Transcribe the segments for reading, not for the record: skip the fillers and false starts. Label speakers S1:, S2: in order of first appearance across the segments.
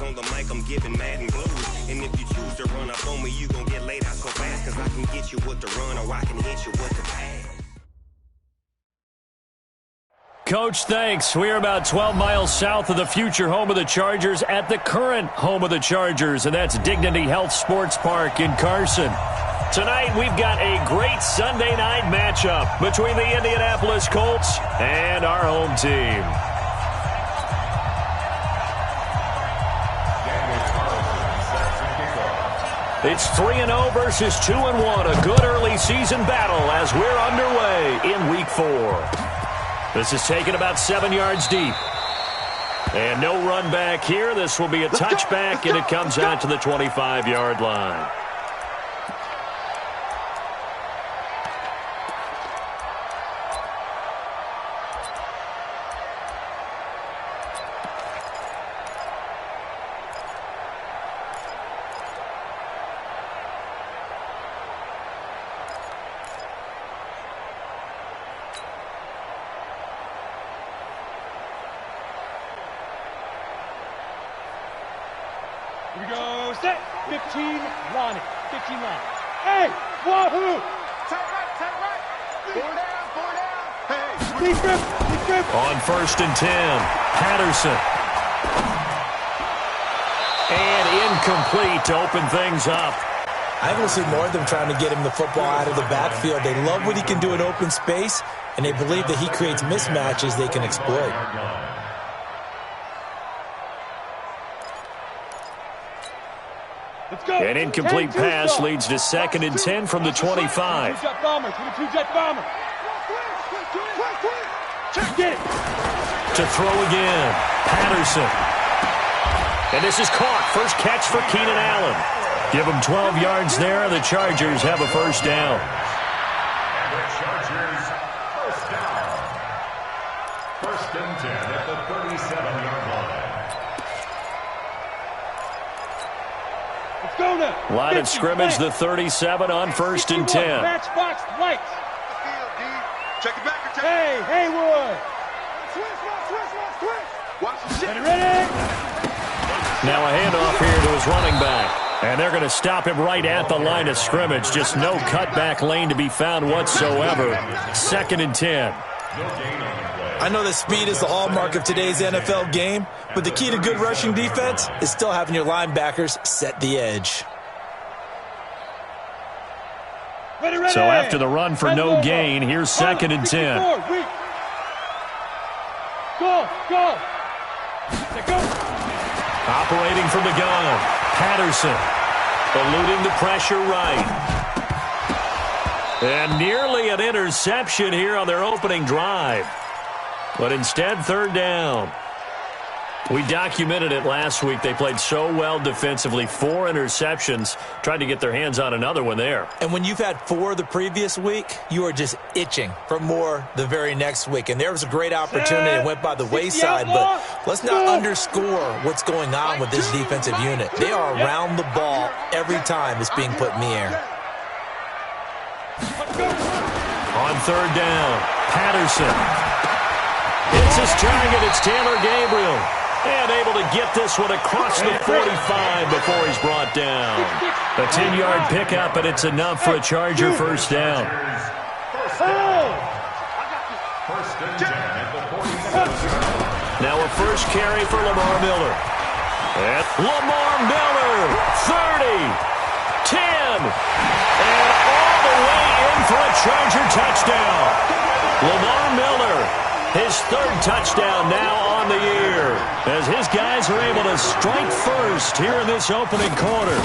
S1: on the mic, I'm giving mad and blues. And if you choose to run up on me, you gon' get laid out so fast. Cause I can get you with the run or I can hit you with the pass.
S2: Coach, thanks. We are about 12 miles south of the future home of the Chargers at the current home of the Chargers, and that's Dignity Health Sports Park in Carson. Tonight, we've got a great Sunday night matchup between the Indianapolis Colts and our home team. It's 3-0 versus 2-1, a good early season battle as we're underway in Week 4. This is taken about 7 yards deep. And no run back here. This will be a touchback, and it comes out to the 25-yard line.
S3: Here we go, set, 15, line it, 15 line. Hey, wahoo! Tight right. 4 down. Hey, deep grip.
S2: On 1st and 10, Patterson. And incomplete to open things up.
S4: I think we'll see more of them trying to get him the football out of the backfield. They love what he can do in open space, and they believe that he creates mismatches they can exploit.
S2: An incomplete pass leads to 2nd and 10 from the 25.
S3: Jet bomber. Get it.
S2: To throw again, Patterson. And this is caught. First catch for Keenan Allen. Give him 12 yards there. The Chargers have a first down.
S5: The Chargers first down. 1st and 10 at the 37-yard line.
S3: Go now.
S2: Line of scrimmage, the 37 on 1st and 10.
S3: Matchbox lights.
S6: Check it back.
S3: Hey, Haywood. Ready.
S2: Now a handoff here to his running back. And they're going to stop him right at the line of scrimmage. Just no cutback lane to be found whatsoever. 2nd and 10.
S4: I know that speed is the hallmark of today's NFL game, but the key to good rushing defense is still having your linebackers set the edge.
S3: Ready.
S2: So after the run for no gain, here's 2nd and 10.
S3: Go.
S2: Operating from the gun, Patterson. Eluding the pressure right. And nearly an interception here on their opening drive. But instead, 3rd down. We documented it last week. They played so well defensively. 4 interceptions. Tried to get their hands on another one there.
S4: And when you've had 4 the previous week, you are just itching for more the very next week. And there was a great opportunity that went by the wayside. But let's not underscore what's going on with this defensive unit. They are around the ball every time it's being put in the air.
S2: On 3rd down, Patterson. It's his target. It's Taylor Gabriel. And able to get this one across the 45 before he's brought down. A 10-yard pickup, and it's enough for a Charger first down. Now a first carry for Lamar Miller. And Lamar Miller, 30, 10, and all the way in for a Charger touchdown. Lamar Miller, his 3rd touchdown now on the year, as his guys are able to strike first here in this opening quarter.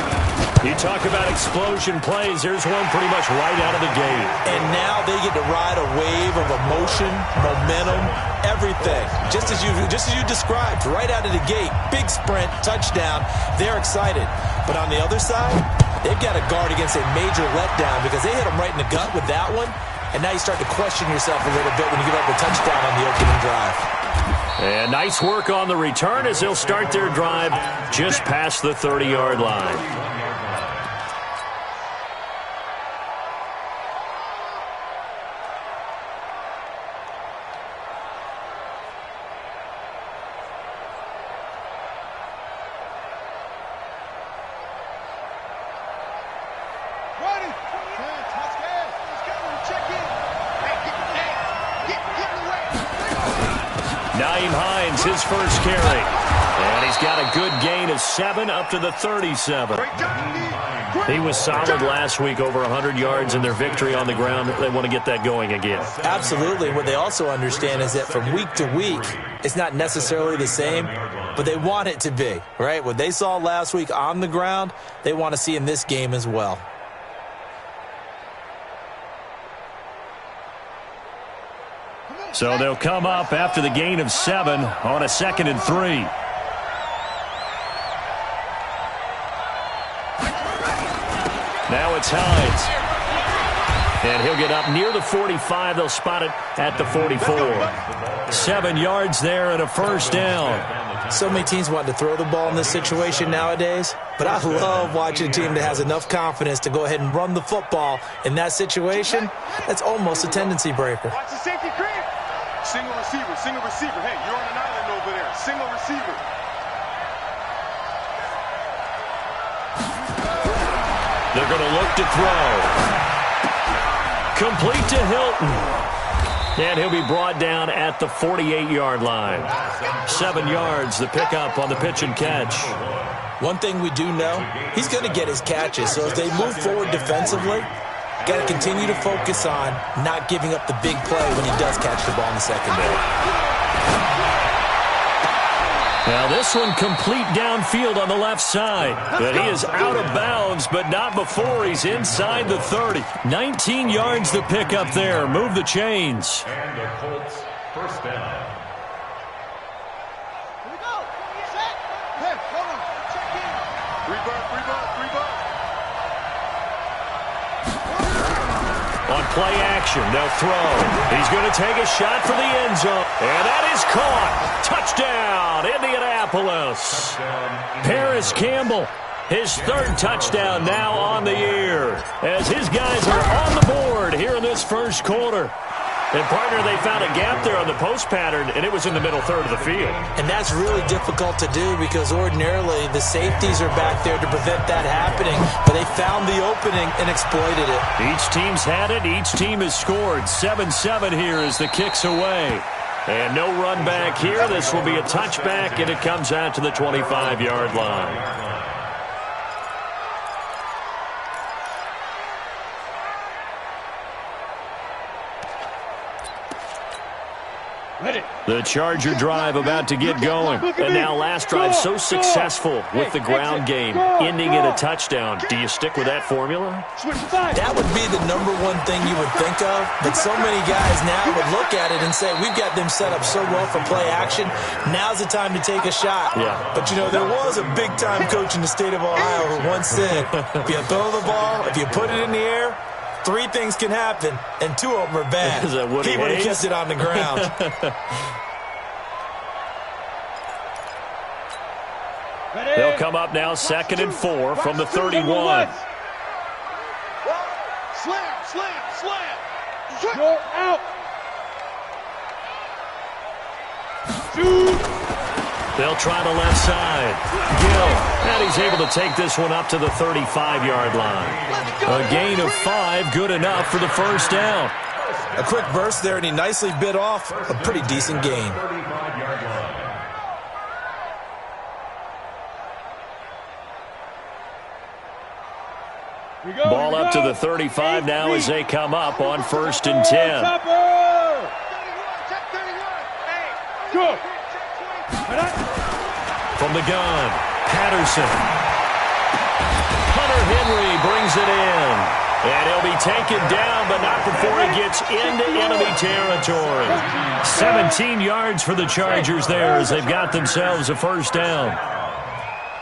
S2: You talk about explosion plays. Here's one pretty much right out of the gate.
S4: And now they get to ride a wave of emotion, momentum, everything. Just as you described, right out of the gate. Big sprint, touchdown. They're excited. But on the other side, they've got to guard against a major letdown because they hit them right in the gut with that one. And now you start to question yourself a little bit when you give up a touchdown on the opening drive.
S2: And nice work on the return as they'll start their drive just past the 30-yard line. Naeem Hines, his first carry. And he's got a good gain of 7 up to the 37. He was solid last week, over 100 yards in their victory on the ground. They want to get that going again.
S4: Absolutely. What they also understand is that from week to week, it's not necessarily the same, but they want it to be, right? What they saw last week on the ground, they want to see in this game as well.
S2: So they'll come up after the gain of 7 on a 2nd and 3. Now it's Hines. And he'll get up near the 45. They'll spot it at the 44. 7 yards there and a first down.
S4: So many teams want to throw the ball in this situation nowadays, but I love watching a team that has enough confidence to go ahead and run the football in that situation. That's almost a tendency breaker.
S6: Watch the safety creep. Single receiver, single receiver. Hey, you're on an island over there. Single receiver.
S2: They're going to look to throw. Complete to Hilton. And he'll be brought down at the 48-yard line. 7 yards, the pickup on the pitch and catch.
S4: One thing we do know, he's going to get his catches. So as they move forward defensively, got to continue to focus on not giving up the big play when he does catch the ball in the secondary.
S2: Now this one complete downfield on the left side. But he is out of bounds, but not before he's inside the 30. 19 yards the pickup there. Move the chains.
S5: And the Colts first down.
S3: Here we go. Set. Hey, hold on. Check in.
S6: Three ball.
S2: On play action, they'll throw. He's going to take a shot for the end zone. And that is caught. Touchdown, Indianapolis. Paris Campbell, his 3rd touchdown now on the year. As his guys are on the board here in this first quarter. And, partner, they found a gap there on the post pattern, and it was in the middle third of the field.
S4: And that's really difficult to do because ordinarily the safeties are back there to prevent that happening. But they found the opening and exploited it.
S2: Each team's had it. Each team has scored. 7-7 here as the kick's away. And no run back here. This will be a touchback, and it comes out to the 25-yard line. The Charger drive about to get going. And now last drive so successful with the ground game, ending in a touchdown. Do you stick with that formula?
S4: That would be the #1 thing you would think of. But so many guys now would look at it and say, we've got them set up so well for play action. Now's the time to take a shot.
S2: Yeah.
S4: But, you know, there was a big-time coach in the state of Ohio who once said, if you throw the ball, if you put it in the air, 3 things can happen, and 2 of them are bad. He would have kept it on the ground.
S2: They'll come up now 2nd and 4 from the 31.
S6: Slam.
S3: Go out.
S2: They'll try the left side. Gill, and he's able to take this one up to the 35-yard line. A gain of 5, good enough for the first down.
S4: A quick burst there, and he nicely bit off a pretty decent gain.
S5: 35-yard line.
S2: Ball up to the 35 now as they come up on 1st and 10.
S3: Good.
S2: From the gun, Patterson. Hunter Henry brings it in. And he'll be taken down, but not before he gets into enemy territory. 17 yards for the Chargers there as they've got themselves a first down.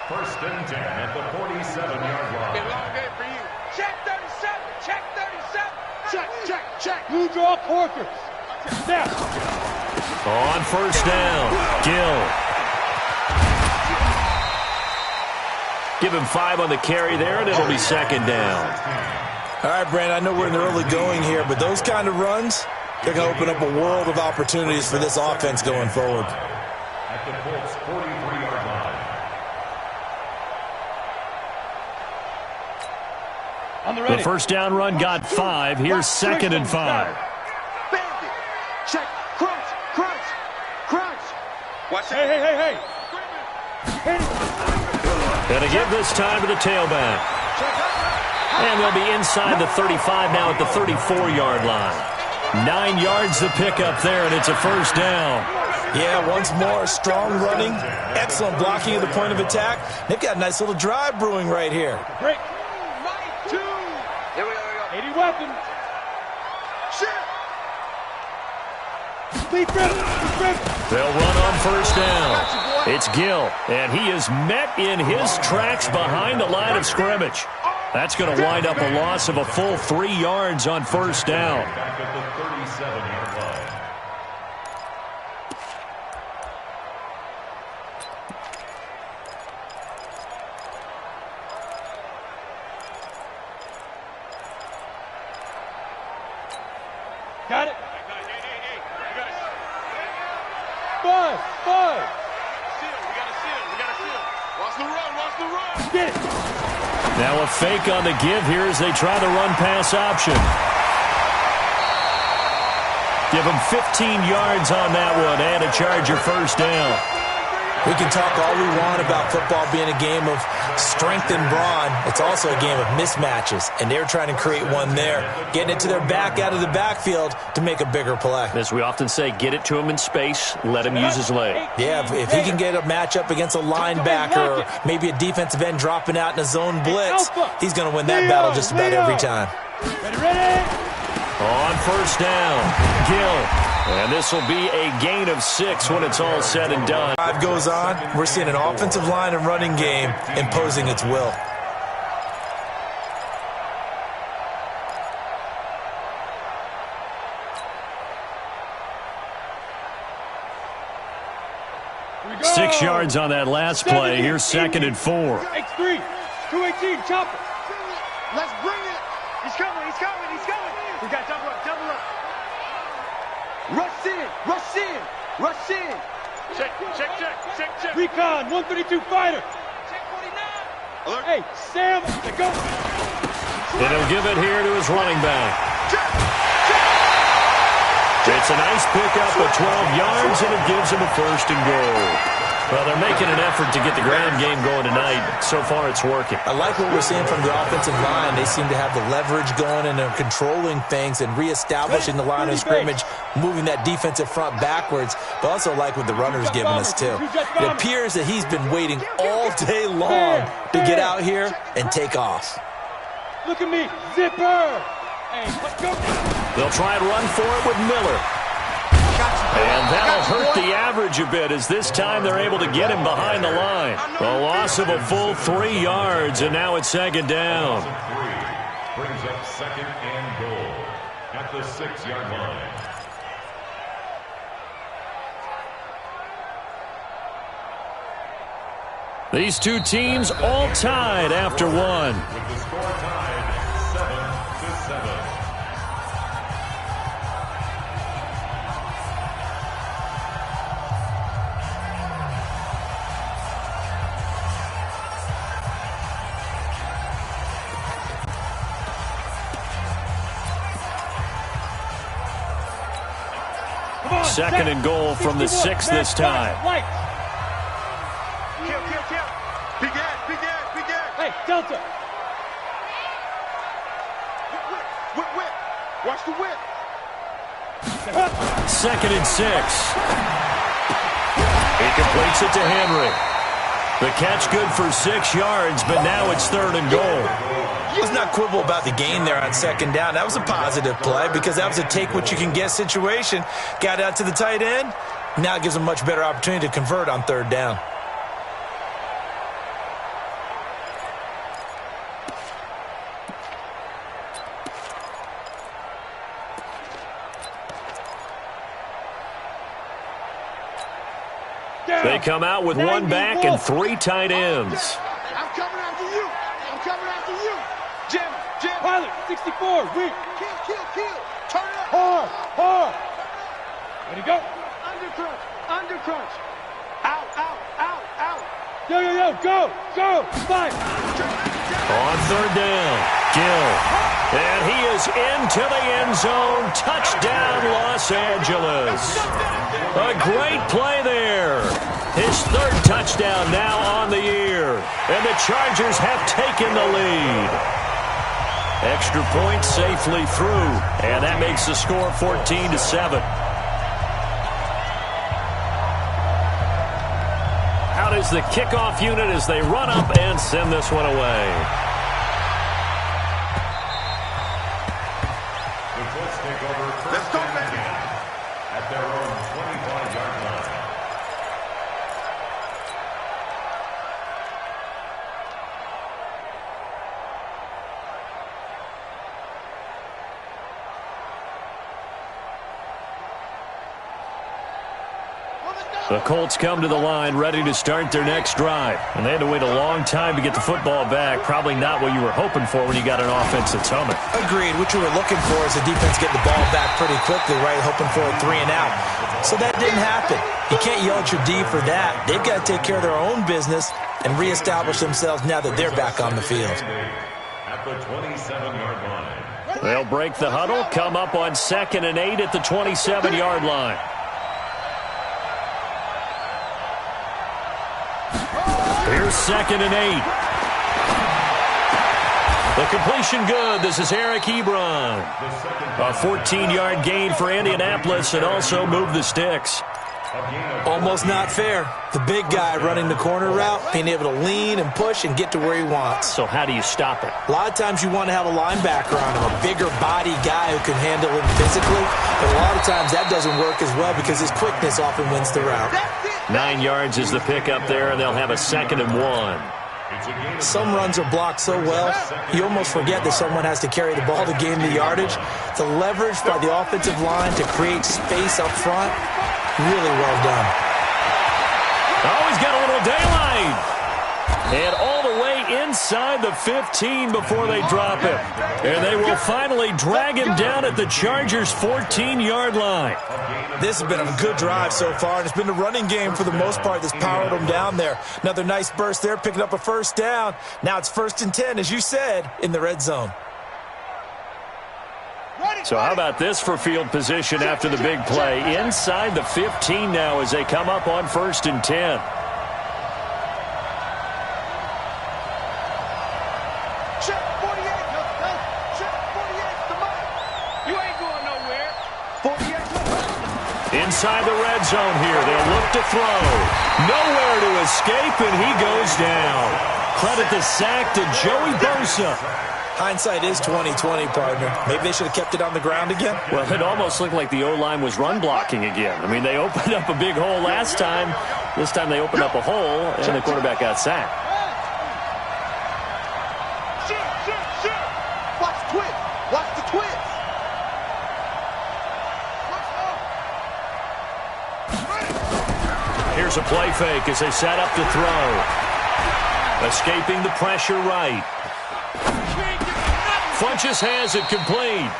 S5: 1st and 10 at the 47-yard line.
S6: Long day for you. Check 37. Check 37. Check.
S3: Blue draw quarters. Snap.
S2: On first down, Gill. Give him 5 on the carry there, and it'll be 2nd down.
S4: All right, Brandon, I know we're in the early going here, but those kind of runs, they're going to open up a world of opportunities for this offense going forward.
S5: At the Colts 43-yard line.
S2: The first down run got 5. Here's 2nd and 5.
S6: Bandit. Check. Crunch.
S3: Hey.
S2: Gonna give this time to the tailback. And they'll be inside the 35 now at the 34-yard line. 9 yards to pick up there, and it's a first down.
S4: Yeah, once more, strong running, excellent blocking at the point of attack. They've got a nice little drive brewing right here.
S3: Break. 2. Here we go. 80 weapons.
S2: They'll run on first down. It's Gill, and he is met in his tracks behind the line of scrimmage. That's going to wind up a loss of a full 3 yards on first down.
S5: Back at the 37-yard line.
S3: Got it. Buzz.
S6: We got to seal. Watch the run.
S3: Get it.
S2: Now a fake on the give here as they try the run-pass option. Give them 15 yards on that one and a Charger first down.
S4: We can talk all we want about football being a game of strength and brawn. It's also a game of mismatches, and they're trying to create one there, getting it to their back out of the backfield to make a bigger play.
S2: As we often say, get it to him in space, let him use his leg.
S4: Yeah, if he can get a matchup against a linebacker or maybe a defensive end dropping out in a zone blitz, he's going to win that battle just about every time.
S3: Ready?
S2: On first down, Gill. And this will be a gain of 6 when it's all said and done.
S4: Drive goes on. We're seeing an offensive line and running game imposing its will.
S3: Here we go.
S2: 6 yards on that last play. Here's 2nd and 4.
S3: X3. 218. Chopper.
S6: Let's bring it.
S3: He's coming. We got double up. Rush in. Check. Recon. 132 fighter. Check 49. Alert. Hey, Sam. Go.
S2: And he'll give it here to his running back. It's a nice pickup of 12 yards, and it gives him a 1st and goal. Well, they're making an effort to get the ground game going tonight. So far, it's working.
S4: I like what we're seeing from the offensive line. They seem to have the leverage going, and they're controlling things and reestablishing the line of scrimmage, moving that defensive front backwards. But also like what the runner's giving us, too. It appears that he's been waiting all day long to get out here and take off.
S3: Look at me. Zipper. Hey, let's go.
S2: They'll try and run for it with Miller. And that'll hurt the average a bit as this time they're able to get him behind the line. A loss of a full 3 yards, and now it's 2nd down.
S5: Brings up 2nd and goal at the 6-yard line.
S2: These two teams all tied after one.
S5: With the score tied 7-7.
S2: Second and goal from the 6 this time.
S6: Kill. Big gas.
S3: Hey, Delta.
S6: Whip. Watch the whip.
S2: 2nd and 6. He completes it to Henry. The catch good for 6 yards, but now it's 3rd and goal.
S4: Let's not quibble about the gain there on 2nd down. That was a positive play because that was a take-what-you-can-get situation. Got out to the tight end. Now it gives them a much better opportunity to convert on 3rd down.
S2: They come out with 1 back and 3 tight ends.
S6: I'm coming after you. Jim.
S3: Pilot, 64. Weak.
S6: Kill. Turn it up.
S3: Hard. Ready to go.
S6: Under crunch. Out.
S3: Yo. Go. Fight.
S2: On 3rd down, Gill. And he is into the end zone. Touchdown, Los Angeles. A great play there. His third touchdown now on the year. And the Chargers have taken the lead. Extra point safely through. And that makes the score 14-7. Out is the kickoff unit as they run up and send this one away.
S5: The Colts take over first and 10 at their own 25-yard line.
S2: The Colts come to the line ready to start their next drive. And they had to wait a long time to get the football back. Probably not what you were hoping for when you got an offense that's humming.
S4: Agreed. What you were looking for is the defense getting the ball back pretty quickly, right? Hoping for a 3 and out. So that didn't happen. You can't yell at your D for that. They've got to take care of their own business and reestablish themselves now that they're back on the field.
S5: At the 27-yard line.
S2: They'll break the huddle, come up on 2nd and 8 at the 27-yard line. Here's 2nd and 8. The completion good. This is Eric Ebron. A 14-yard gain for Indianapolis and also move the sticks.
S4: Almost not fair. The big guy running the corner route, being able to lean and push and get to where he wants.
S2: So how do you stop it?
S4: A lot of times you want to have a linebacker on him, a bigger body guy who can handle him physically. But a lot of times that doesn't work as well because his quickness often wins the route.
S2: 9 yards is the pickup there, and they'll have a 2nd and 1.
S4: Some runs are blocked so well, you almost forget that someone has to carry the ball to gain the yardage. The leverage by the offensive line to create space up front, really well done.
S2: Oh, he's got a little daylight. And all the way inside the 15 before they drop him. And they will finally drag him down at the Chargers' 14-yard line.
S4: This has been a good drive so far, and it's been the running game for the most part that's powered them down there. Another nice burst there, picking up a first down. Now it's 1st and 10, as you said, in the red zone.
S2: So how about this for field position after the big play? Inside the 15 now as they come up on 1st and 10. Inside the red zone here. They'll look to throw. Nowhere to escape, and he goes down. Credit the sack to Joey Bosa.
S4: Hindsight is 20/20, partner. Maybe they should have kept it on the ground again.
S2: Well, it almost looked like the O-line was run blocking again. I mean, they opened up a big hole last time. This time they opened up a hole, and the quarterback got sacked.
S3: Watch the twist. Watch the twist.
S2: Here's a play fake as they set up to throw. Escaping the pressure right. Funches has it complete.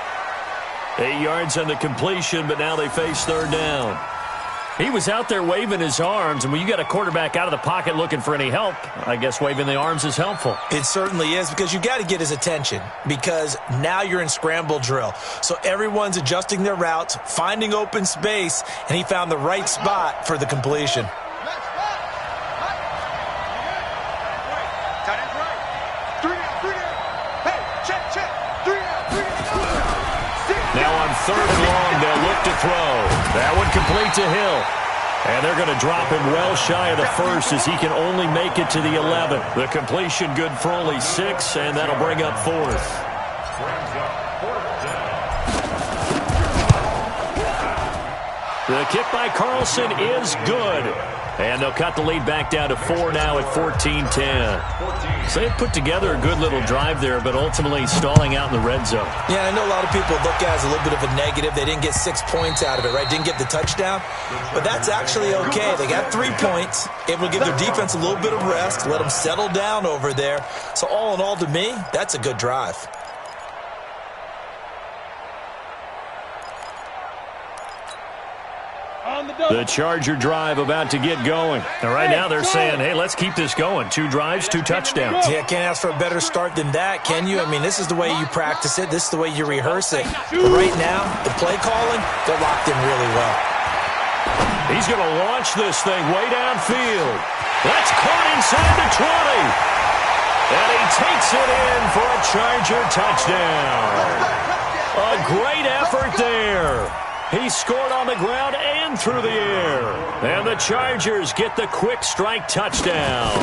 S2: 8 yards on the completion, but now they face 3rd down. He was out there waving his arms, and when you got a quarterback out of the pocket looking for any help, I guess waving the arms is helpful.
S4: It certainly is, because you got to get his attention, because now you're in scramble drill. So everyone's adjusting their routes, finding open space, and he found the right spot for the completion.
S2: Now on 3rd and long, they'll look to throw. That one complete to Hill. And they're going to drop him well shy of the 1st as he can only make it to the 11th. The completion good for only 6, and that'll bring up 4th. The kick by Carlson is good. And they'll cut the lead back down to 4 now at 14-10. So they put together a good little drive there, but ultimately stalling out in the red zone.
S4: Yeah, I know a lot of people look at it as a little bit of a negative. They didn't get 6 points out of it, right? Didn't get the touchdown. But that's actually okay. They got 3 points, able to give their defense a little bit of rest, let them settle down over there. So all in all, to me, that's a good drive.
S2: The Charger drive about to get going. And right now they're saying, hey, let's keep this going. 2 drives, 2 touchdowns.
S4: Yeah, can't ask for a better start than that, can you? I mean, this is the way you practice it. This is the way you rehearse it. But right now, the play calling, they're locked in really well.
S2: He's going to launch this thing way downfield. That's caught inside the 20. And he takes it in for a Charger touchdown. A great effort there. He scored on the ground and through the air. And the Chargers get the quick strike touchdown.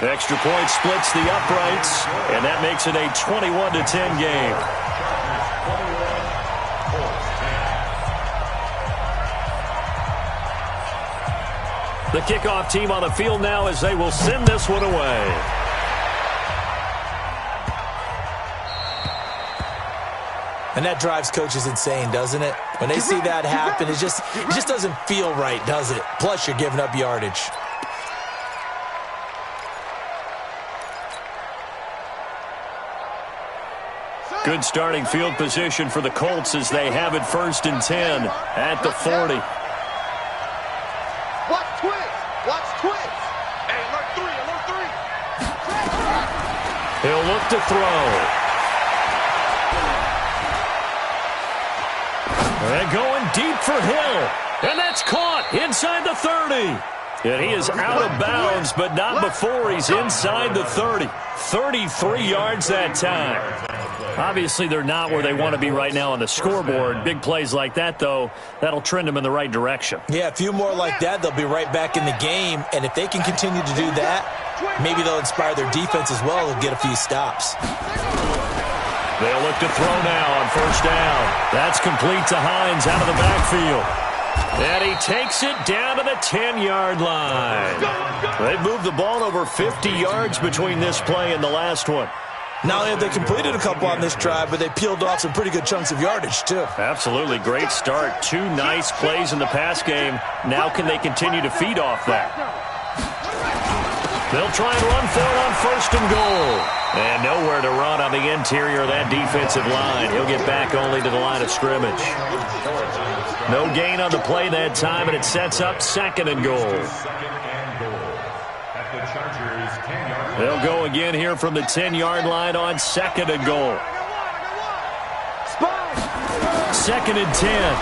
S2: Extra point splits the uprights, and that makes it a 21-10 game. The kickoff team on the field now as they will send this one away.
S4: And that drives coaches insane, doesn't it? When they see that happen, it just doesn't feel right, does it? Plus, you're giving up yardage.
S2: Good starting field position for the Colts as they have it 1st and 10 at the 40.
S3: Watch twins. Watch twins. Hey, alert three.
S2: He'll look to throw. And going deep for Hill. And that's caught inside the 30. And he is out of bounds, but not before he's inside the 30. 33 yards that time. Obviously, they're not where they want to be right now on the scoreboard. Big plays like that, though, that'll trend them in the right direction.
S4: Yeah, a few more like that, they'll be right back in the game. And if they can continue to do that, maybe they'll inspire their defense as well and get a few stops.
S2: They'll look to throw now on 1st down. That's complete to Hines out of the backfield. And he takes it down to the 10-yard line. They've moved the ball over 50 yards between this play and the last one.
S4: Not only have they completed a couple on this drive, but they peeled off some pretty good chunks of yardage, too.
S2: Absolutely. Great start. 2 nice plays in the pass game. Now can they continue to feed off that? They'll try and run for it on 1st and goal. And nowhere to run on the interior of that defensive line. He'll get back only to the line of scrimmage. No gain on the play that time, and it sets up 2nd and goal. They'll go again here from the 10-yard line on 2nd and goal. 2nd and 10.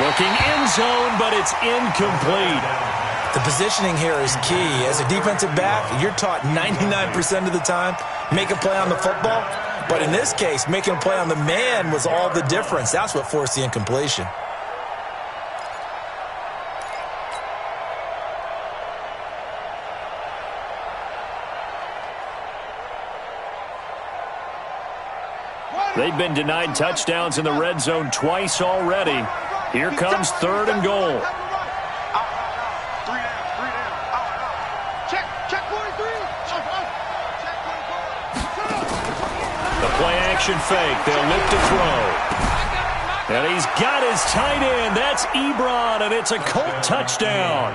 S2: Looking end zone, but it's incomplete.
S4: The positioning here is key. As a defensive back, you're taught 99% of the time, make a play on the football. But in this case, making a play on the man was all the difference. That's what forced the incompletion.
S2: They've been denied touchdowns in the red zone twice already. Here comes 3rd and goal. The play-action fake. They'll look to throw. And he's got his tight end. That's Ebron, and it's a Colt touchdown.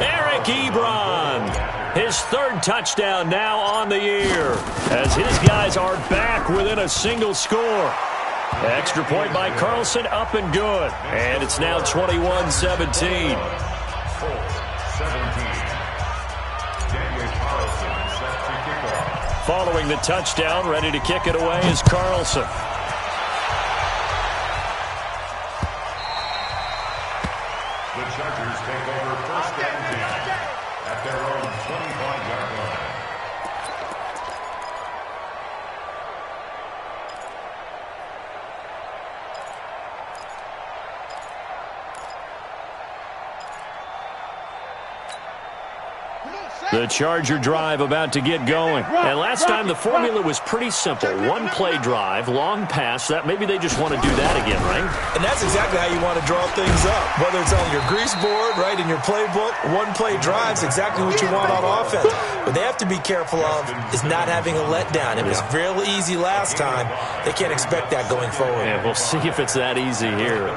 S2: Eric Ebron. His 3rd touchdown now on the year as his guys are back within a single score. Extra point by Carlson, up and good. And it's now 21-17. Following the touchdown, ready to kick it away is Carlson.
S5: The Chargers take over 1st and 10 at their own 25-yard line.
S2: The Charger drive about to get going. And last time the formula was pretty simple. 1-play drive, long pass. That maybe they just want to do that again, right?
S4: And that's exactly how you want to draw things up. Whether it's on your grease board, right, in your playbook, 1-play drive's exactly what you want on offense. What they have to be careful of is not having a letdown. It was real easy last time. They can't expect that going forward.
S2: Yeah, we'll see if it's that easy here.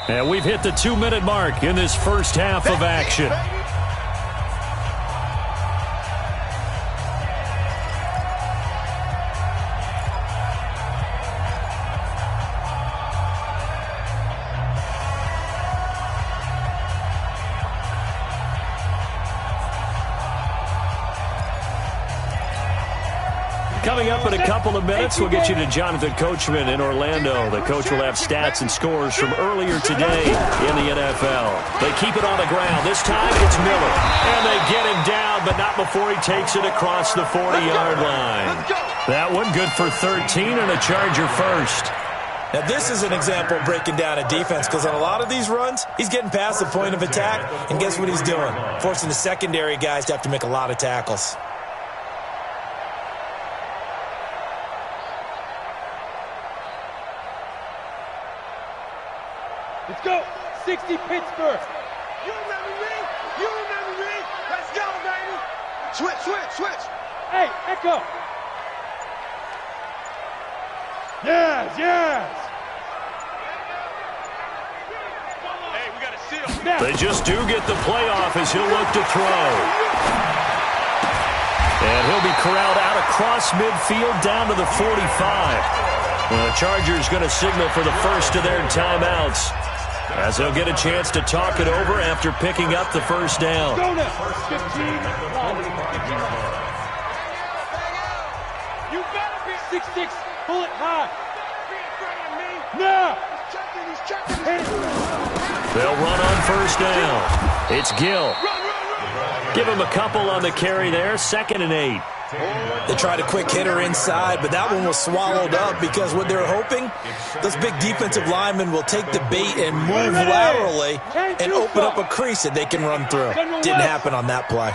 S2: And we've hit the 2-minute mark in this first half of action. Coming up in a couple of minutes, we'll get you to Jonathan Coachman in Orlando. The coach will have stats and scores from earlier today in the NFL. They keep it on the ground. This time it's Miller. And they get him down, but not before he takes it across the 40-yard line. That one good for 13 and a Charger first.
S4: Now, this is an example of breaking down a defense because on a lot of these runs, he's getting past the point of attack, and guess what he's doing? Forcing the secondary guys to have to make a lot of tackles.
S3: Let's go. 60 Pittsburgh.
S6: You remember me? You remember me? Let's go, baby. Switch, switch, switch.
S3: Hey, Echo. Yes, yes.
S6: Hey, we got a seal.
S2: They just do get the playoff as he'll look to throw. And he'll be corralled out across midfield down to the 45. And the Chargers going to signal for the first of their timeouts as they'll get a chance to talk it over after picking up the first down.
S3: Go now. 15. You better be 6'6". Pull it high. Now.
S2: They'll run on first down. It's Gill. Give him a couple on the carry there. 2nd and 8.
S4: They tried a quick hitter inside, but that one was swallowed up because what they're hoping, those big defensive linemen will take the bait and move laterally and open up a crease that they can run through. Didn't happen on that play.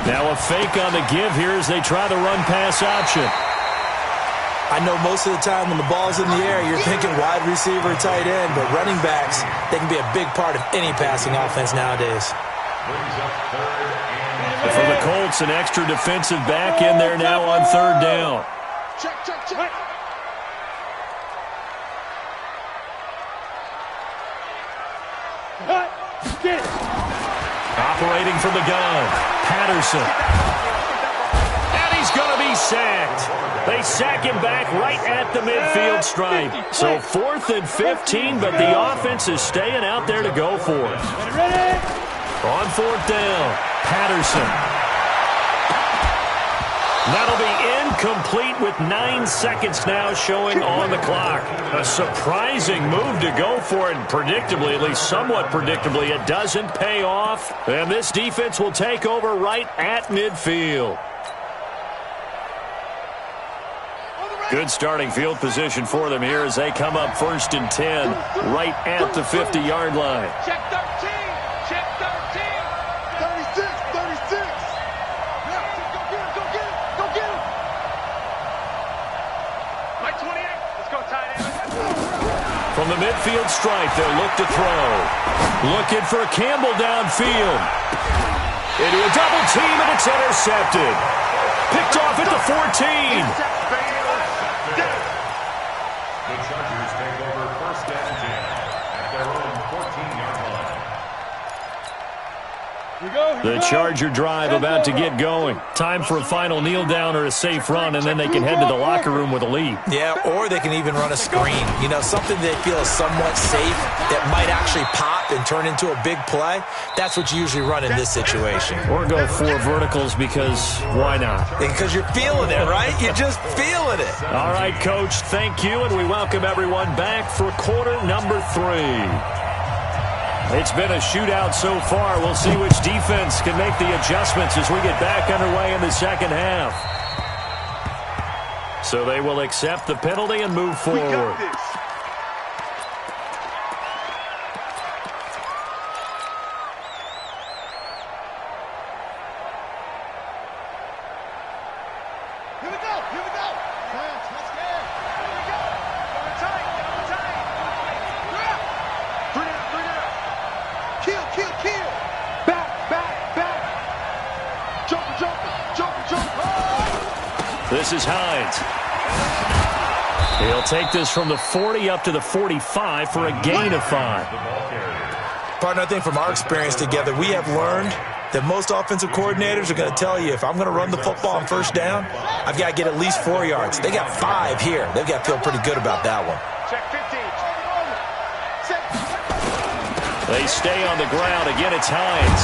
S2: Now a fake on the give here as they try the run-pass option.
S4: I know most of the time when the ball's in the air, you're thinking wide receiver, tight end, but running backs, they can be a big part of any passing offense nowadays.
S2: For the Colts, an extra defensive back in there now on 3rd down.
S3: Check. Get it.
S2: Operating from the gun, Patterson. And he's going to be sacked. They sack him back right at the midfield stripe. So 4th and 15, but the offense is staying out there to go for it.
S3: Ready?
S2: On 4th down, Patterson. That'll be incomplete with 9 seconds now showing on the clock. A surprising move to go for it, and predictably, at least somewhat predictably, it doesn't pay off. And this defense will take over right at midfield. Good starting field position for them here as they come up 1st and 10 right at the 50-yard line.
S3: Check 13. Check 13.
S6: 36, 36. Yeah, go get him, go get him, go get him. Mike 28, let's go tight end.
S2: From the midfield stripe, they'll look to throw. Looking for Campbell downfield. Into a double team, and it's intercepted. Picked off at the 14.
S5: The Chargers take over 1st and 10 at their own 14-yard line.
S2: The Charger drive about to get going. Time for a final kneel down or a safe run, and then they can head to the locker room with a lead.
S4: Yeah, or they can even run a screen. You know, something they feel is somewhat safe that might actually pop and turn into a big play. That's what you usually run in this situation.
S2: Or go 4 verticals because why not?
S4: Because you're feeling it, right? You're just feeling it.
S2: All right, Coach, thank you, and we welcome everyone back for quarter number 3. It's been a shootout so far. We'll see which defense can make the adjustments as we get back underway in the second half. So they will accept the penalty and move forward.
S3: Here we go. Here we go. Let's get it. Here we go. Tight.
S6: Three down. Kill. Back. Jump.
S2: This is Hines. He'll take this from the 40 up to the 45 for a gain of 5.
S4: Partner, I think from our experience together, we have learned that most offensive coordinators are going to tell you, if I'm going to run the football on 1st down, I've got to get at least 4 yards. They got 5 here. They've got to feel pretty good about that one.
S6: Check 15.
S2: They stay on the ground. Again, it's Hines.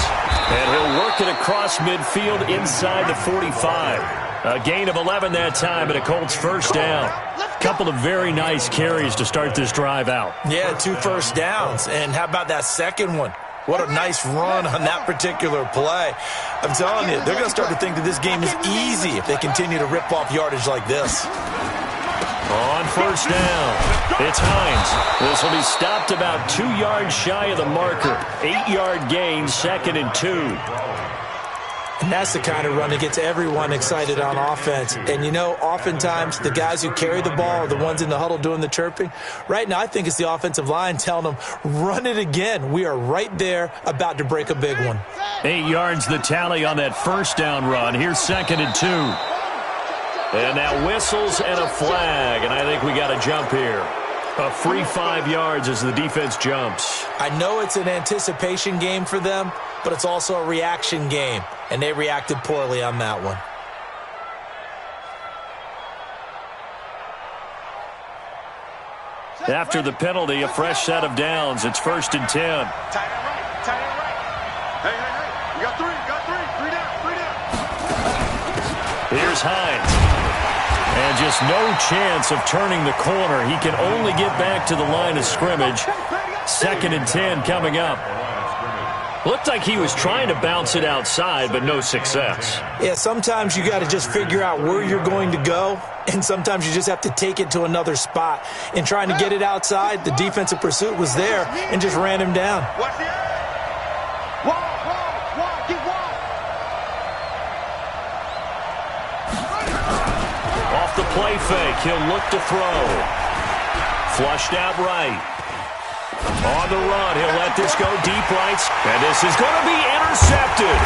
S2: And he'll work it across midfield inside the 45. A gain of 11 that time, and a Colts first down. Couple of very nice carries to start this drive out.
S4: Yeah, 2 first downs. And how about that second one? What a nice run on that particular play. I'm telling you, they're going to start to think that this game is easy if they continue to rip off yardage like this.
S2: On first down, it's Hines. This will be stopped about 2 yards shy of the marker. 8-yard gain, 2nd and 2.
S4: And that's the kind of run that gets everyone excited on offense. And, you know, oftentimes the guys who carry the ball are the ones in the huddle doing the chirping. Right now, I think it's the offensive line telling them, run it again. We are right there about to break a big one.
S2: 8 yards the tally on that first down run. Here's 2nd and 2. And now whistles and a flag. And I think we got a jump here. A free 5 yards as the defense jumps.
S4: I know it's an anticipation game for them, but it's also a reaction game. And they reacted poorly on that one.
S2: After the penalty, a fresh set of downs. It's 1st and 10.
S6: Tight end right. Tight end right. Hey. You got 3. You got 3. 3 down. 3 down.
S2: Here's Hines. And just no chance of turning the corner. He can only get back to the line of scrimmage. 2nd and 10 coming up. Looked like he was trying to bounce it outside, but no success.
S4: Yeah, sometimes you got to just figure out where you're going to go, and sometimes you just have to take it to another spot. In trying to get it outside, the defensive pursuit was there and just ran him down.
S6: Watch the eye. Wall. Get wall.
S2: Off the play fake, he'll look to throw. Flushed out right. On the run, he'll let this go deep right. And this is going to be intercepted.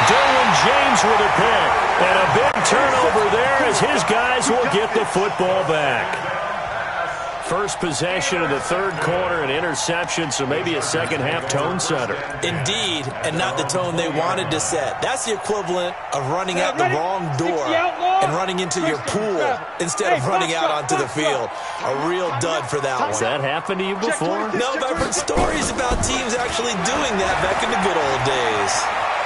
S2: Derwin James with a pick. And a big turnover there as his guys will get the football back. First possession of the third quarter, an interception, so maybe a second-half tone setter.
S4: Indeed, and not the tone they wanted to set. That's the equivalent of running out the wrong door and running into your pool instead of running out onto the field. A real dud for that one.
S2: Has that happened to you before?
S4: No, but I've heard stories about teams actually doing that back in the good old days.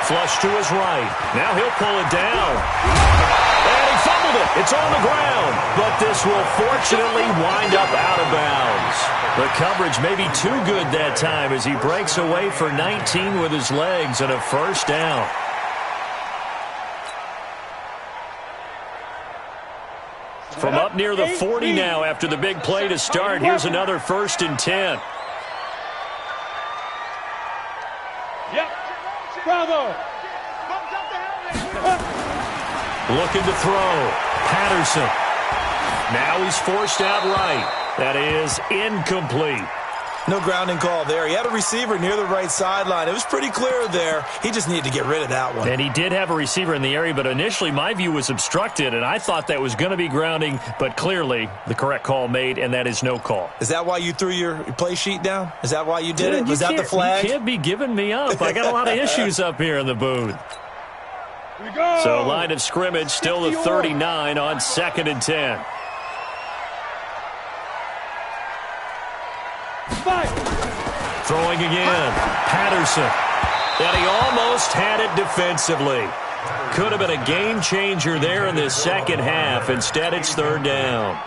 S2: Flush to his right. Now he'll pull it down. And he fumbled it. It's on the ground. But this will fortunately wind up out of bounds. The coverage may be too good that time as he breaks away for 19 with his legs and a first down. From up near the 40 now after the big play to start, here's another 1st and 10.
S3: Yep. Bravo.
S2: Looking to throw. Patterson. Now he's forced out right. That is incomplete.
S4: No grounding call there. He had a receiver near the right sideline. It was pretty clear there. He just needed to get rid of that one.
S2: And he did have a receiver in the area, but initially my view was obstructed, and I thought that was going to be grounding, but clearly the correct call made, and that is no call.
S4: Is that why you threw your play sheet down? Is that why you did it? Was that the flag?
S2: You can't be giving me up. I got a lot of issues up here in the booth.
S3: Here we go.
S2: So line of scrimmage still the 39 on 2nd and 10. Throwing again. Patterson. And he almost had it defensively. Could have been a game changer there in this second half. Instead, it's 3rd down.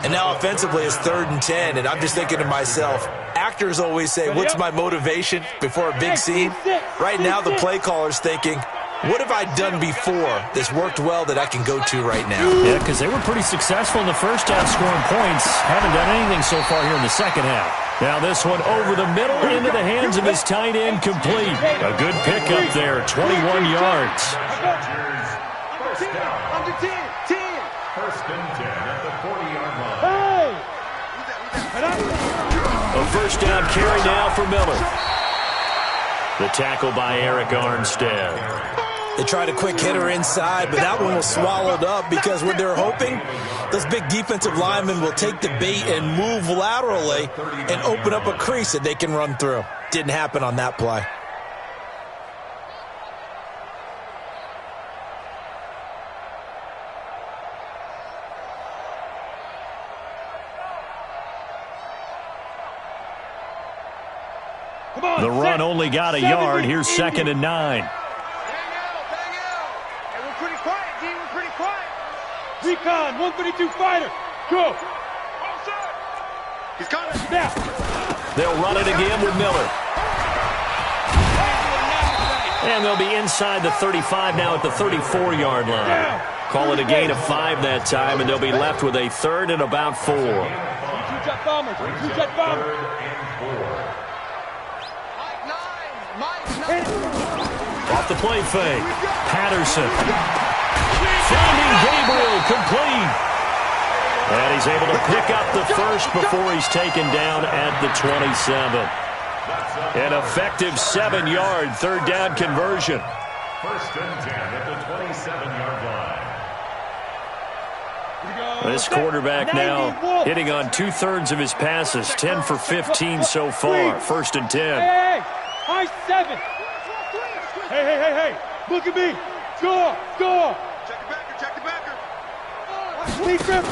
S4: And now offensively it's 3rd and 10, and I'm just thinking to myself, actors always say, what's my motivation before a big scene? Right now the play caller's thinking, what have I done before that's worked well that I can go to right now?
S2: Yeah, because they were pretty successful in the first half scoring points. Haven't done anything so far here in the second half. Now this one over the middle into the hands of his tight end, complete. A good pickup there, 21 yards.
S5: First down.
S3: Under 10. 10.
S5: 1st and 10 at the 40-yard line.
S3: Hey.
S2: A first down carry now for Miller. The tackle by Eric Armstead.
S4: They tried a quick hitter inside, but that one was swallowed up because what they're hoping, those big defensive linemen will take the bait and move laterally and open up a crease that they can run through. Didn't happen on that play.
S2: The run only got a yard. Here's 2nd and 9.
S3: Bang out, bang out. Hey, we're pretty quiet, D. We're pretty quiet. Recon, 132 fighter. Go. He's coming. Now.
S2: They'll run it again with Miller. And they'll be inside the 35 now at the 34-yard line. Call it a gain of 5 that time, and they'll be left with a 3rd and about 4.
S3: Two-jet bombers. Two-jet bombers.
S2: Off the play fake. Patterson. Finding Gabriel complete. And he's able to pick up the first before he's taken down at the 27. An effective 7-yard 3rd down conversion.
S5: 1st and 10 at the 27-yard line.
S2: This quarterback now hitting on 2/3 of his passes, 10 for 15 so far. 1st and 10.
S3: Hey, high 7. Hey. Look at me. Go. Check the backer. Lead grip.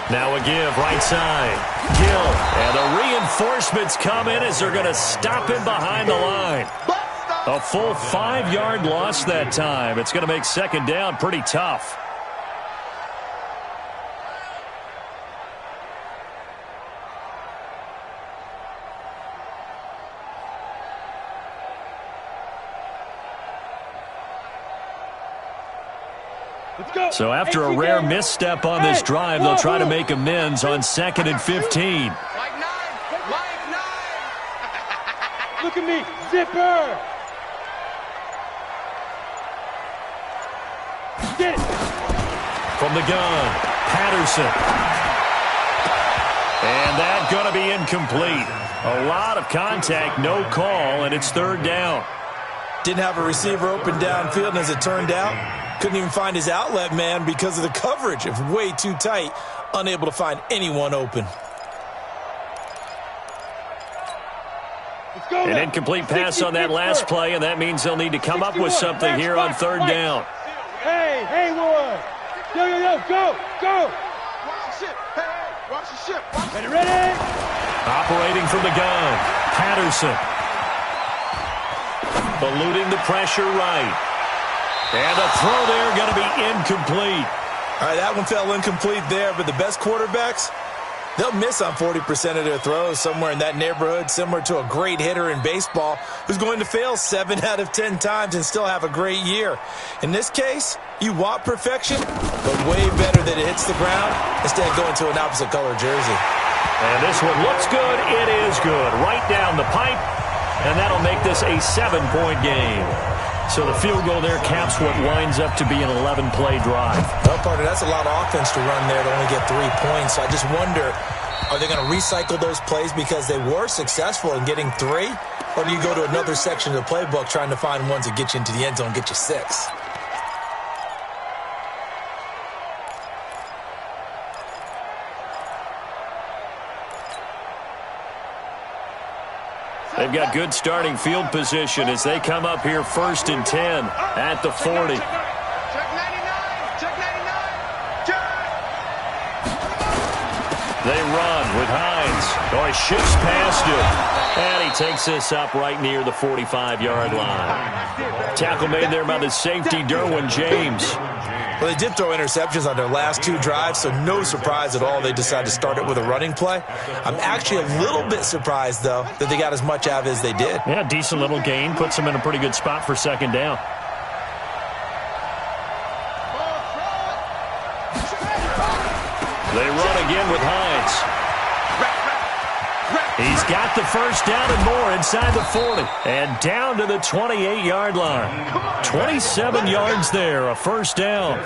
S2: Now a give, right side. Gill. And the reinforcements come in as they're going to stop him behind the line. A full 5-yard loss that time. It's going to make 2nd down pretty tough. So after a rare misstep on this drive, they'll try to make amends on 2nd and 15.
S3: Mike 9. Look at me. Zipper. Get it.
S2: From the gun, Patterson. And that's going to be incomplete. A lot of contact, no call, and it's 3rd down.
S4: Didn't have a receiver open downfield, and as it turned out, couldn't even find his outlet man because of the coverage. It was way too tight, unable to find anyone open.
S2: An incomplete pass on that last play, and that means they'll need to come up with something here on 3rd down.
S3: Hey, Haywood. Yo, go. Watch the ship. Hey, watch the ship. Ready?
S2: Operating from the gun, Patterson. Eluding the pressure right. And a throw there going to be incomplete.
S4: All right, that one fell incomplete there, but the best quarterbacks, they'll miss on 40% of their throws, somewhere in that neighborhood, similar to a great hitter in baseball who's going to fail 7 out of 10 times and still have a great year. In this case, you want perfection, but way better that it hits the ground instead of going to an opposite color jersey.
S2: And this one looks good. It is good. Right down the pipe, and that'll make this a 7-point game. So the field goal there caps what winds up to be an 11-play drive.
S4: Well, partner, that's a lot of offense to run there to only get 3 points. So I just wonder, are they going to recycle those plays because they were successful in getting 3? Or do you go to another section of the playbook trying to find ones that get you into the end zone and get you 6?
S2: They've got good starting field position as they come up here 1st and 10 at the 40.
S3: Check 99.
S2: They run with Hines. Oh, he shifts past him. And he takes this up right near the 45-yard line. Tackle made there by the safety, Derwin James.
S4: Well, they did throw interceptions on their last 2 drives, so no surprise at all they decided to start it with a running play. I'm actually a little bit surprised, though, that they got as much out of it as they did.
S2: Yeah, decent little gain. Puts them in a pretty good spot for 2nd down. They run again with Hines. He's got the first down and more inside the 40. And down to the 28-yard line. 27 yards there, a first down.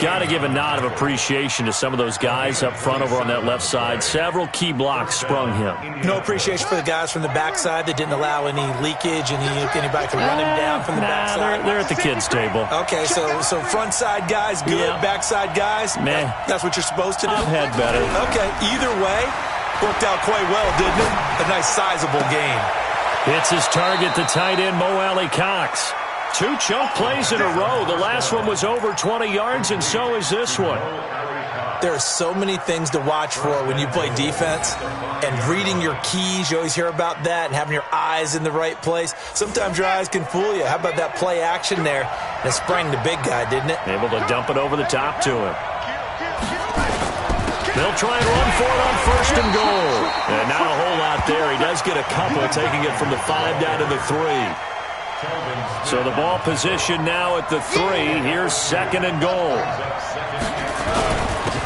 S2: Got to give a nod of appreciation to some of those guys up front over on that left side. Several key blocks sprung him.
S4: No appreciation for the guys from the backside that didn't allow any leakage, anybody to run him down from the backside.
S2: They're at the kids' table.
S4: Okay, so front side guys good,
S2: Yeah.
S4: backside guys,
S2: Meh.
S4: That's what you're supposed to do?
S2: I've had better.
S4: Okay, either way, worked out quite well, didn't it? A nice sizable gain.
S2: Hits his target, the tight end, Mo Alley Cox. 2 chunk plays in a row. The last one was over 20 yards, and so is this one.
S4: There are so many things to watch for when you play defense, and reading your keys, you always hear about that, and having your eyes in the right place. Sometimes your eyes can fool you. How about that play action there? And it sprang the big guy, didn't it?
S2: Able to dump it over the top to him. They'll try and run for it on first and goal. And not a whole lot there. He does get a couple, taking it from the 5 down to the 3. So the ball position now at the 3. Here's second and goal.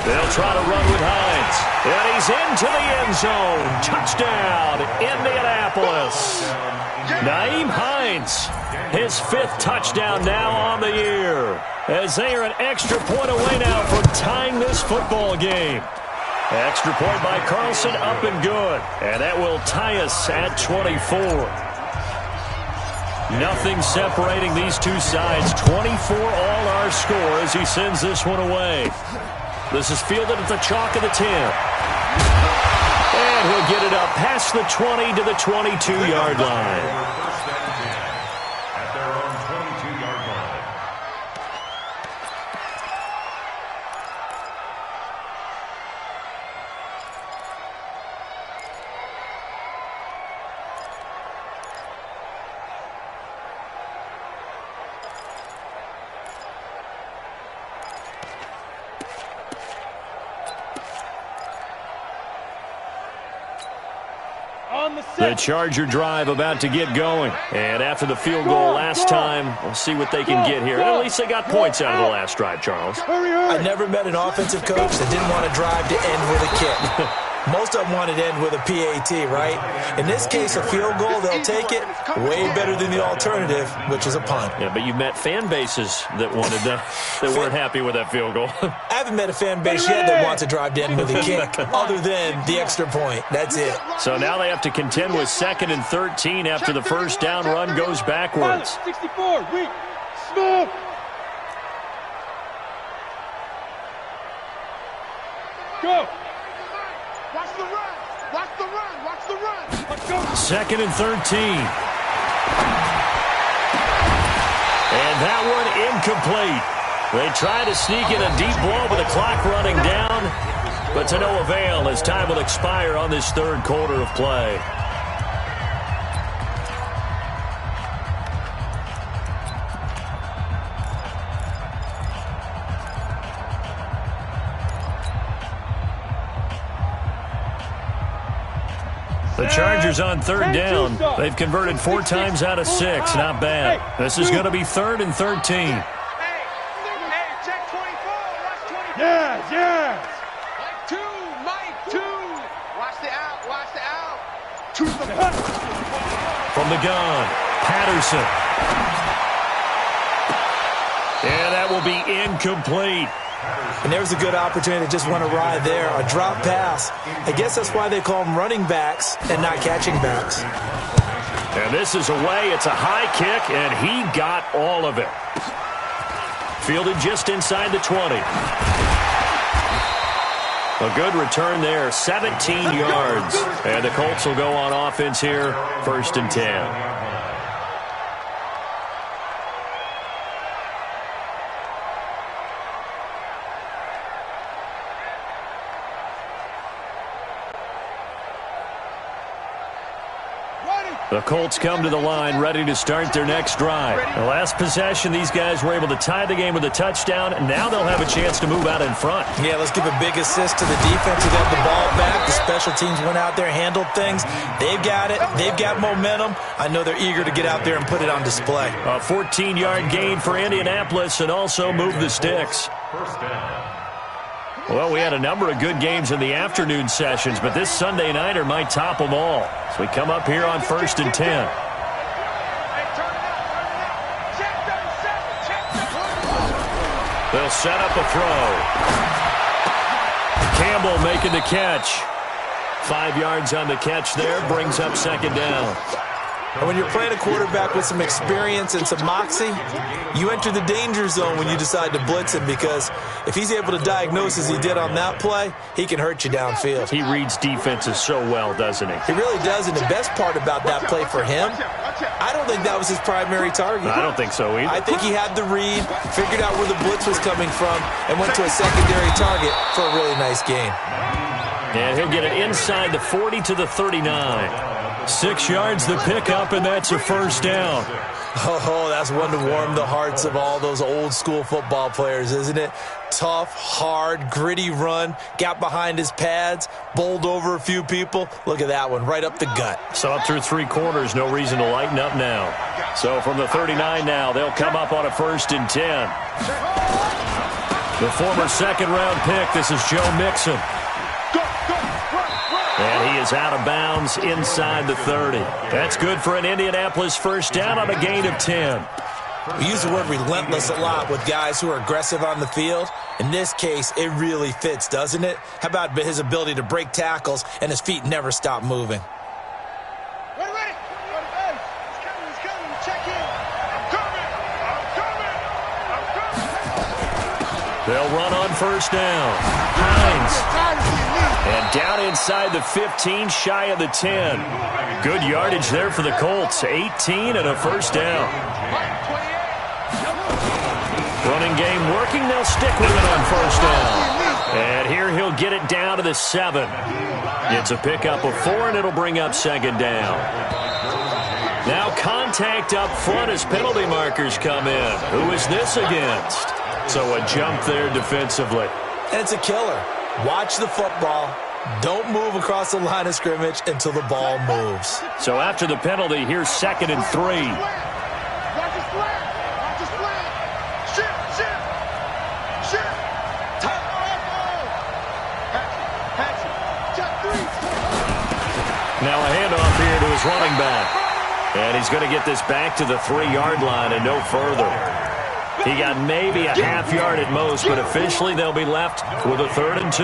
S2: They'll try to run with Hines. And he's into the end zone. Touchdown, Indianapolis. Nyheim Hines, his 5th touchdown now on the year, as they are an extra point away now from tying this football game. Extra point by Carlson, up and good. And that will tie us at 24. Nothing separating these two sides. 24 all our score as he sends this one away. This is fielded at the chalk of the 10. And he'll get it up past the 20 to the 22-yard line.
S5: At their own 22-yard line.
S2: The Charger drive about to get going. And after the field goal last time, we'll see what they can get here. At least they got points out of the last drive, Charles.
S4: I never met an offensive coach that didn't want to drive to end with a kick. Most of them wanted to end with a PAT, right? In this case, a field goal, they'll take it. Way better than the alternative, which is a punt.
S2: Yeah, but you met fan bases that wanted that weren't happy with that field goal.
S4: I haven't met a fan base yet that wants to drive to end with a kick, other than the extra point. That's it.
S2: So now they have to contend with 2nd and 13 after the first down run goes backwards.
S3: 64, weak, smooth. Go. Watch the run. Watch the run. Watch the run. Let's go.
S2: 2nd and 13. And that one incomplete. They try to sneak in a deep blow with the clock running down, but to no avail as time will expire on this 3rd quarter of play. The Chargers on 3rd down. They've converted 4 times out of 6. Not bad. This is going to be 3rd and 13.
S3: Yes, yes.
S6: Mike 2. Watch the out. Watch the out.
S2: From the gun, Patterson. And that will be incomplete.
S4: And there's a good opportunity to just want to ride there. A drop pass. I guess that's why they call them running backs and not catching backs.
S2: And this is away. It's a high kick, and he got all of it. Fielded just inside the 20. A good return there, 17 yards. And the Colts will go on offense here, 1st and 10. The Colts come to the line ready to start their next drive. The last possession, these guys were able to tie the game with a touchdown, and now they'll have a chance to move out in front.
S4: Yeah, let's give a big assist to the defense who got the ball back. The special teams went out there, handled things. They've got it. They've got momentum. I know they're eager to get out there and put it on display.
S2: A 14-yard gain for Indianapolis and also move the sticks.
S5: First down.
S2: Well, we had a number of good games in the afternoon sessions, but this Sunday nighter might top them all. So we come up here on 1st and 10. They'll set up a throw. Campbell making the catch. 5 yards on the catch there, brings up 2nd down.
S4: And when you're playing a quarterback with some experience and some moxie, you enter the danger zone when you decide to blitz him, because if he's able to diagnose as he did on that play, he can hurt you downfield.
S2: He reads defenses so well, doesn't he?
S4: He really does, and the best part about that play for him, I don't think that was his primary target.
S2: I don't think so either.
S4: I think he had the read, figured out where the blitz was coming from, and went to a secondary target for a really nice gain.
S2: And he'll get it inside the 40 to the 39. 6 yards the pickup, and that's a first down.
S4: Oh, that's one to warm the hearts of all those old-school football players, isn't it? Tough, hard, gritty run, got behind his pads, bowled over a few people. Look at that one, right up the gut.
S2: So up through 3 quarters, no reason to lighten up now. So from the 39 now, they'll come up on a 1st and 10. The former second-round pick, this is Joe Mixon. And he is out of bounds inside the 30. That's good for an Indianapolis first down on a gain of 10.
S4: We use the word relentless a lot with guys who are aggressive on the field. In this case, it really fits, doesn't it? How about his ability to break tackles and his feet never stop moving?
S3: Ready. He's coming. Check in. I'm coming.
S2: They'll run on first down. Hines. And down inside the 15, shy of the 10. Good yardage there for the Colts. 18 and a first down. Running game working. They'll stick with it on first down. And here he'll get it down to the 7. It's a pickup of 4, and it'll bring up second down. Now contact up front as penalty markers come in. Who is this against? So a jump there defensively.
S4: And it's a killer. Watch the football. Don't move across the line of scrimmage until the ball moves.
S2: So after the penalty, here's 2nd and 3.
S3: Watch his flag. Shift. Check 3.
S2: Now a handoff here to his running back. And he's going to get this back to the 3-yard line and no further. He got maybe a half yard at most, but officially they'll be left with a 3rd and 2.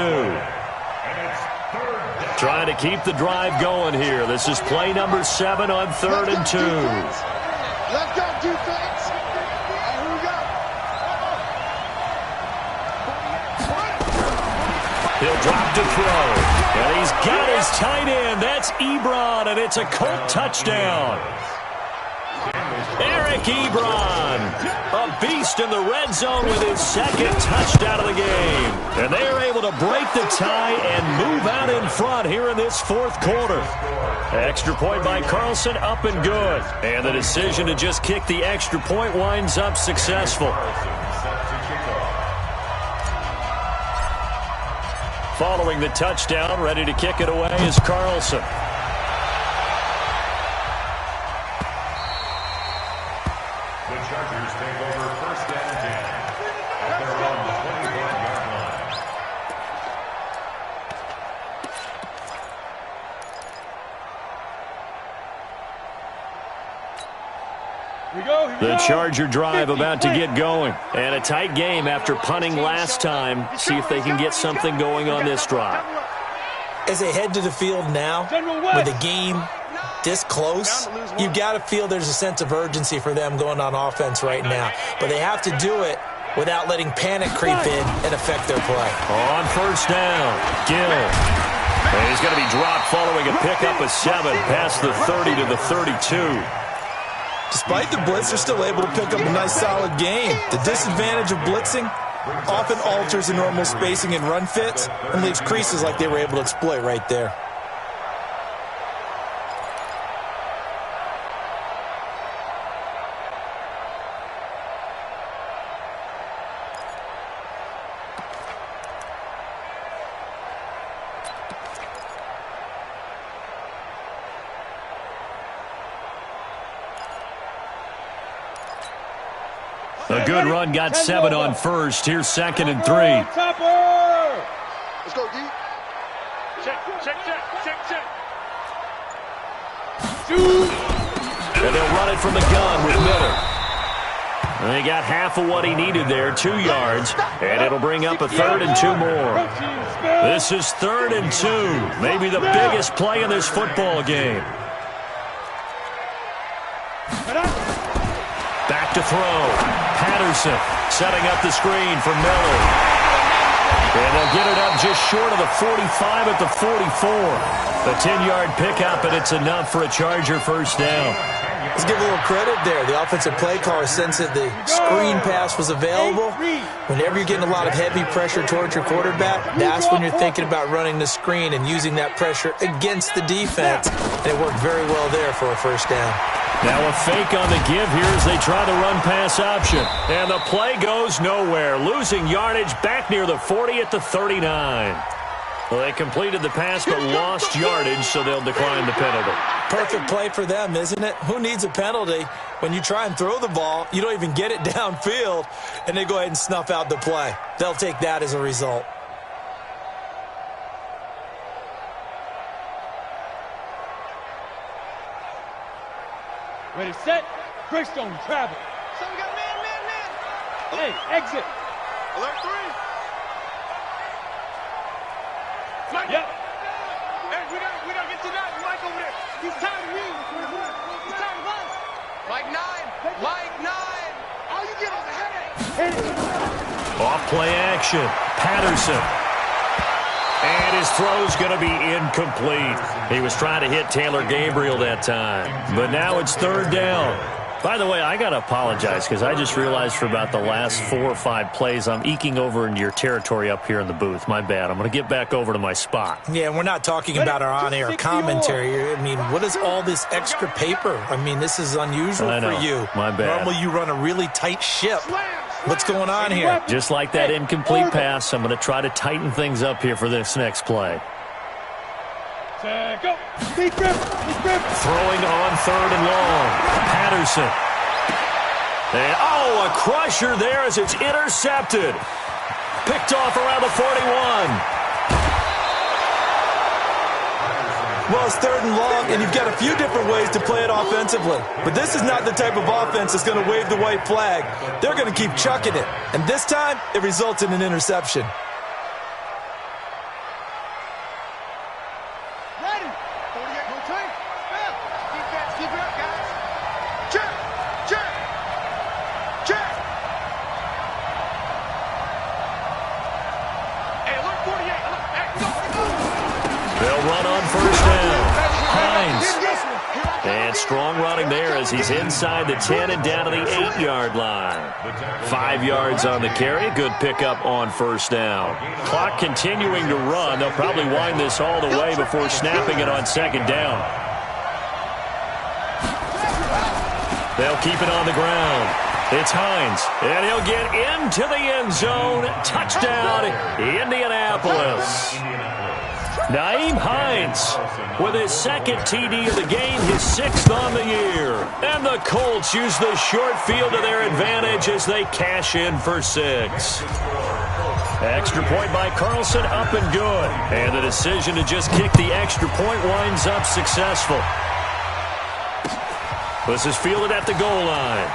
S2: Trying to keep the drive going here. This is play number 7 on 3rd and 2.
S3: Let's go, defense. Here we go.
S2: He'll drop to throw. And he's got his tight end. That's Ebron, and it's a Colt touchdown. Eric Ebron, a beast in the red zone with his 2nd touchdown of the game. And they are able to break the tie and move out in front here in this 4th quarter. Extra point by Carlson, up and good. And the decision to just kick the extra point winds up successful. Following the touchdown, ready to kick it away is Carlson. The Charger drive about to get going. And a tight game after punting last time. See if they can get something going on this drive.
S4: As they head to the field now, with the game this close, you've got to feel there's a sense of urgency for them going on offense right now. But they have to do it without letting panic creep in and affect their play.
S2: On first down, Gill. And he's going to be dropped following a pickup of 7 past the 30 to the 32.
S4: Despite the blitz, they're still able to pick up a nice solid gain. The disadvantage of blitzing often alters the normal spacing and run fits and leaves creases like they were able to exploit right there.
S2: A good run got 7 on first. Here's 2nd and 3.
S3: Let's go, D. Check.
S2: And they'll run it from the gun with Miller. And they got half of what he needed there, 2 yards. And it'll bring up a 3rd and 2 more. This is 3rd and 2. Maybe the biggest play in this football game. throw. Patterson setting up the screen for Miller. And they'll get it up just short of the 45 at the 44. A 10-yard pickup, and it's enough for a Charger first down.
S4: Let's give a little credit there. The offensive play caller sensed that the screen pass was available. Whenever you're getting a lot of heavy pressure towards your quarterback, that's when you're thinking about running the screen and using that pressure against the defense. And it worked very well there for a first down.
S2: Now a fake on the give here as they try the run-pass option. And the play goes nowhere, losing yardage back near the 40 at the 39. Well, they completed the pass but lost yardage, so they'll decline the penalty.
S4: Perfect play for them, isn't it? Who needs a penalty when you try and throw the ball, you don't even get it downfield, and they go ahead and snuff out the play. They'll take that as a result.
S3: Ready, set. Greystone, travel.
S6: So we got man.
S3: Hey, exit.
S6: Alert 3. Mike.
S3: Yep.
S6: Hey, we gotta get to that. Mike over there. He's tired of you. He's tired of us. Mike 9. Mike 9. All you get is a headache.
S2: Off play action. Patterson. And his throw's going to be incomplete. He was trying to hit Taylor Gabriel that time. But now it's third down. By the way, I got to apologize because I just realized for about the last 4 or 5 plays, I'm eking over into your territory up here in the booth. My bad. I'm going to get back over to my spot.
S4: Yeah, we're not talking about our on-air commentary. I mean, what is all this extra paper? I mean, this is unusual for you.
S2: My bad.
S4: Normally you run a really tight ship. What's going on here?
S2: Just like that incomplete pass, I'm going to try to tighten things up here for this next play.
S3: Set, go. Deep grip.
S2: Throwing on third and long. Patterson. And, a crusher there as it's intercepted. Picked off around the 41.
S4: Well, it's third and long, and you've got a few different ways to play it offensively. But this is not the type of offense that's going to wave the white flag. They're going to keep chucking it. And this time, it results in an interception.
S6: Ready. 48, no time. Defense, keep it up, guys. Check. Hey, alert 48. Hey, go.
S2: They'll run on first down. Hines. And strong running there as he's inside the 10 and down to the 8-yard line. 5 yards on the carry. Good pickup on first down. Clock continuing to run. They'll probably wind this all the way before snapping it on second down. They'll keep it on the ground. It's Hines, and he'll get into the end zone. Touchdown, Indianapolis. Naeem Hines with his second TD of the game, his 6th on the year. And the Colts use the short field to their advantage as they cash in for 6. Extra point by Carlson, up and good. And the decision to just kick the extra point winds up successful. This is fielded at the goal line.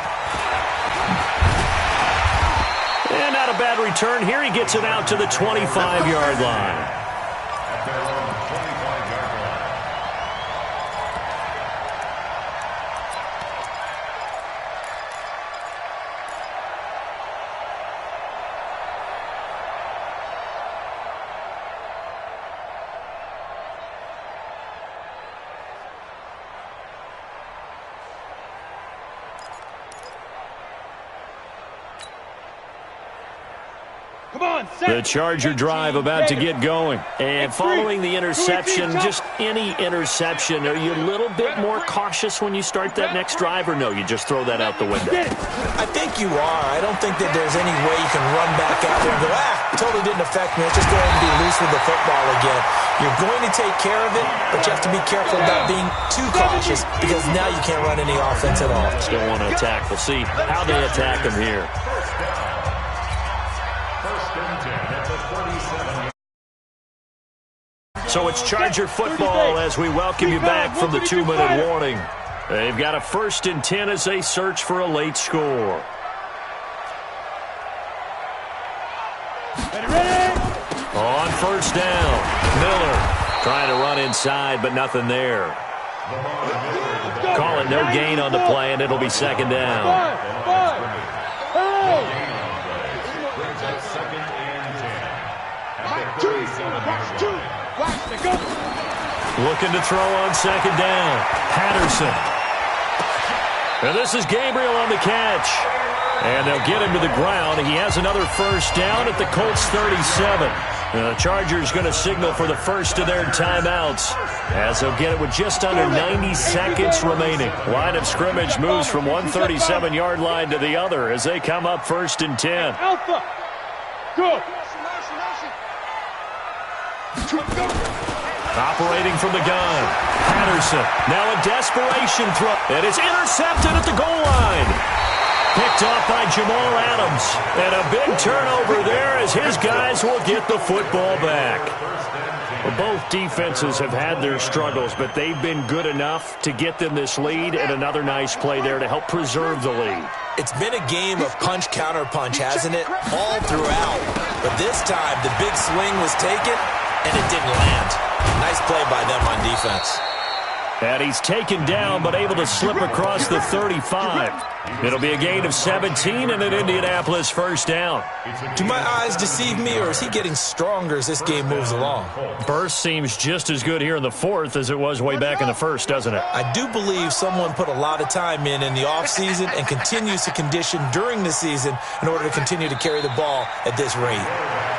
S2: And not a bad return here. He gets it out to the 25-yard line. The Charger drive about to get going. And following the interception, just any interception, are you a little bit more cautious when you start that next drive, or no, you just throw that out the window?
S4: I think you are. I don't think that there's any way you can run back out there and go, totally didn't affect me. Let's just go ahead and be loose with the football again. You're going to take care of it, but you have to be careful about being too cautious because now you can't run any offense at all.
S2: Still want to attack. We'll see how they attack them here. So it's Charger football as we welcome you back from the 2-minute warning. They've got a 1st and 10 as they search for a late score. On first down, Miller trying to run inside, but nothing there. Call it no gain on the play, and it'll be second down. Looking to throw on second down. Patterson. And this is Gabriel on the catch. And they'll get him to the ground. He has another first down at the Colts 37. The Chargers going to signal for the first of their timeouts as they'll get it with just under 90 seconds remaining. Line of scrimmage moves from one 37-yard line to the other as they come up first and 10.
S3: Alpha. Go.
S2: Operating from the gun. Patterson. Now a desperation throw. And it's intercepted at the goal line. Picked off by Jamal Adams. And a big turnover there as his guys will get the football back. Well, both defenses have had their struggles, but they've been good enough to get them this lead, and another nice play there to help preserve the lead.
S4: It's been a game of punch-counter-punch, hasn't it? All throughout. But this time, the big swing was taken, and it didn't land. Nice play by them on defense.
S2: And he's taken down, but able to slip across the 35. It'll be a gain of 17 and an Indianapolis first down.
S4: Do my eyes deceive me, or is he getting stronger as this game moves along?
S2: Burst seems just as good here in the fourth as it was way back in the first, doesn't it?
S4: I do believe someone put a lot of time in the offseason and continues to condition during the season in order to continue to carry the ball at this rate.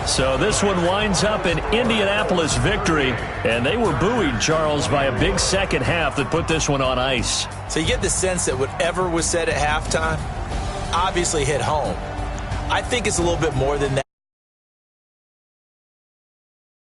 S2: So this one winds up an Indianapolis victory, and they were buoyed, Charles, by a big second half that put this one on ice.
S4: So you get the sense that whatever was said at halftime obviously hit home. I think it's a little bit more than that.